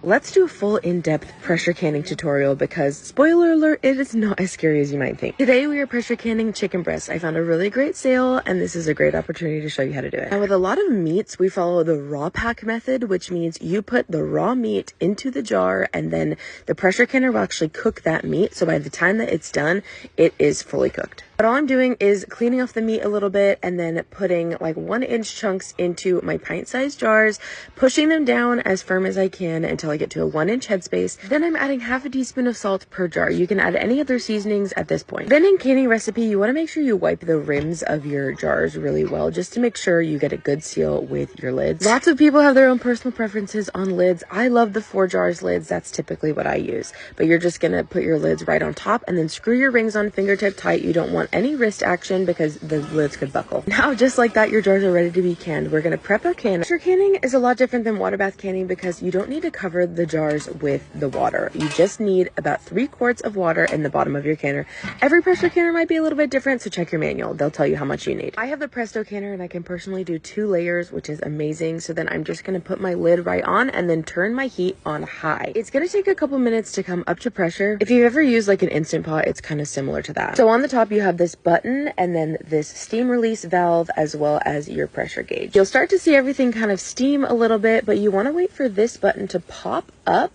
let's do a full in-depth pressure canning tutorial because, spoiler alert, it is not as scary as you might think. Today we are pressure canning chicken breasts. I found a really great sale and this is a great opportunity to show you how to do it. Now with a lot of meats, we follow the raw pack method, which means you put the raw meat into the jar and then the pressure canner will actually cook that meat. So by the time that it's done, it is fully cooked. But all I'm doing is cleaning off the meat a little bit and then putting like 1-inch chunks into my pint-sized jars, pushing them down as firm as I can until I get to a 1-inch headspace. Then I'm adding half a teaspoon of salt per jar. You can add any other seasonings at this point. Then in canning recipe, you want to make sure you wipe the rims of your jars really well just to make sure you get a good seal with your lids. Lots of people have their own personal preferences on lids. I love the 4 jars lids. That's typically what I use. But you're just going to put your lids right on top and then screw your rings on fingertip tight. You don't want any wrist action because the lids could buckle. Now, just like that, your jars are ready to be canned. We're going to prep our can. Pressure canning is a lot different than water bath canning because you don't need to cover the jars with the water. You just need about 3 quarts of water in the bottom of your canner. Every pressure canner might be a little bit different, so check your manual. They'll tell you how much you need. I have the Presto canner and I can personally do 2 layers, which is amazing. So then I'm just going to put my lid right on and then turn my heat on high. It's going to take a couple minutes to come up to pressure. If you've ever used like an Instant Pot, it's kind of similar to that. So on the top, you have this button and then this steam release valve as well as your pressure gauge. You'll start to see everything kind of steam a little bit, but you want to wait for this button to pop up.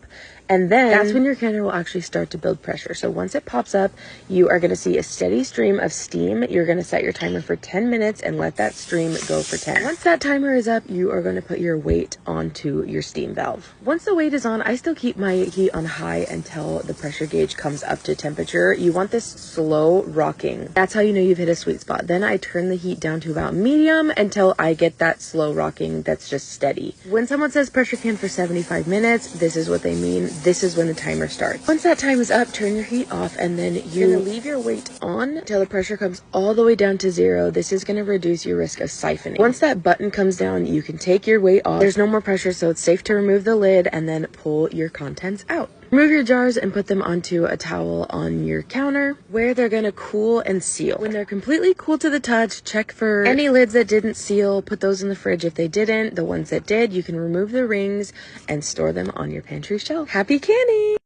And then that's when your canner will actually start to build pressure. So once it pops up, you are going to see a steady stream of steam. You're going to set your timer for 10 minutes and let that stream go for 10. Once that timer is up, you are going to put your weight onto your steam valve. Once the weight is on, I still keep my heat on high until the pressure gauge comes up to temperature. You want this slow rocking. That's how you know you've hit a sweet spot. Then I turn the heat down to about medium until I get that slow rocking that's just steady. When someone says pressure can for 75 minutes, this is what they mean. This is when the timer starts. Once that time is up, turn your heat off and then you're gonna leave your weight on until the pressure comes all the way down to 0. This is gonna reduce your risk of siphoning. Once that button comes down, you can take your weight off. There's no more pressure, so it's safe to remove the lid and then pull your contents out. Remove your jars and put them onto a towel on your counter where they're going to cool and seal. When they're completely cool to the touch, check for any lids that didn't seal. Put those in the fridge if they didn't. The ones that did, you can remove the rings and store them on your pantry shelf. Happy canning!